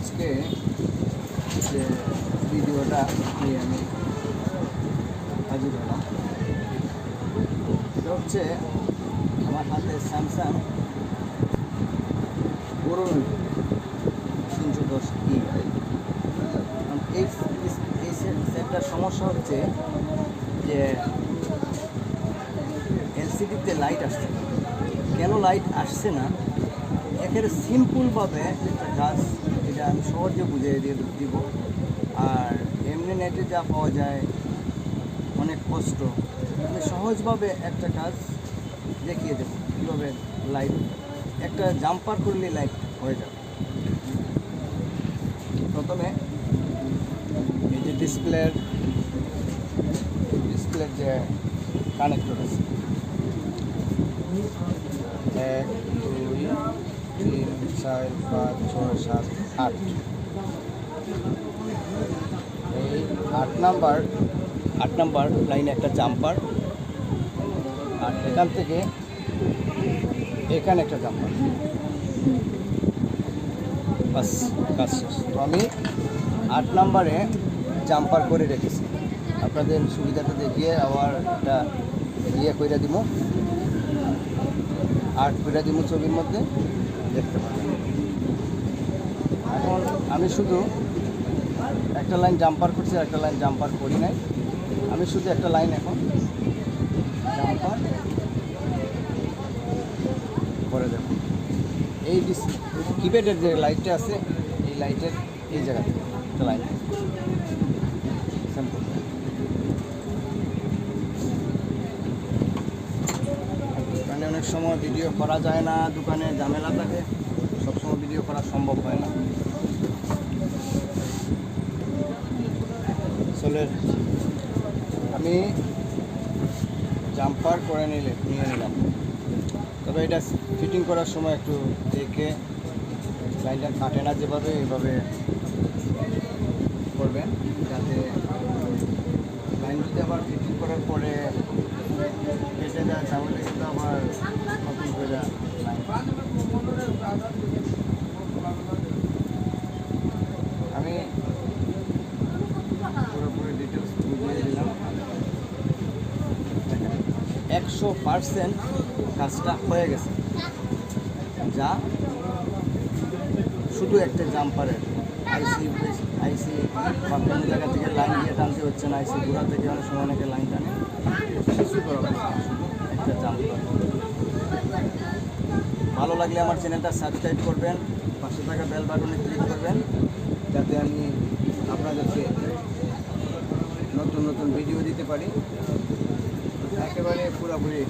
আজকে যে ভিডিওটা নিয়ে আমি হাজির হলাম, এটা হচ্ছে আমার হাতে স্যামসাং বরুণ 310E। এই সেটটার সমস্যা হচ্ছে যে এলসিডিতে লাইট আসছে না। কেন লাইট আসছে না, একেবারে সিম্পলভাবে একটা কাজ, এটা আমি সহজে বুঝিয়ে দিব। আর এমনি নেটে যা পাওয়া যায় অনেক কষ্ট, আমি সহজভাবে একটা কাজ দেখিয়ে দেবো কীভাবে লাইট, একটা জাম্পার করলে লাইট হয়ে যাবে। প্রথমে এই যে ডিসপ্লের যে কানেক্টর আছে, 1 2 3 4 5 6 7 8, এই 8 নাম্বার লাইনে একটা জাম্পার, আর এখান থেকে এখানে একটা জাম্পার, বাস কাজ শেষ। তো আমি 8 নাম্বারে জাম্পার করে রেখেছি, আপনাদের সুবিধাটা দেখিয়ে আবার এটা ইয়ে করে দিব, 8 করে দিব ছবির মধ্যে দেখতে পাবেন। এখন আমি শুধু একটা লাইন জাম্পার করছি, একটা লাইন জাম্পার করি নাই, আমি শুধু একটা লাইন এখন জাম্পার করে দেব। এই কিপ্যাডের যে লাইটটা আছে, এই লাইটের এই জায়গা থেকে একটা লাইন সিম্পল। দোকানে অনেক সময় ভিডিও করা যায় না, দোকানে ঝামেলা থাকে, সবসময় ভিডিও করা সম্ভব হয় না। আসলে আমি জাম্পার করে নিয়ে নিলাম, তবে এটা ফিটিং করার সময় একটু দেখে লাইনটা কাটে না যেভাবে, এইভাবে করবেন, যাতে লাইন যদি আবার ফিটিং করার পরে কেটে যায় তাহলে কিন্তু আবার নতুন করে লাইন। আমি পুরোপুরি ডিটেলস বুঝিয়ে দিলাম। 100% কাজটা হয়ে গেছে, যা শুধু একটা জাম্পারের আইসি বা কোনো জায়গা থেকে লাইন দিয়ে টানতে হচ্ছে না, আইসি ঘোরা থেকে অনেক সময় অনেকে লাইন টানে, কিছু করা হচ্ছে না, শুধু একটা জাম্পার। ভালো লাগলে আমার চ্যানেলটা সাবস্ক্রাইব করবেন, পাশে থাকা বেল বাটনে ক্লিক করবেন, যাতে আমি আপনাদেরকে নতুন নতুন ভিডিও দিতে পারি। একেবারে পুরোপুরি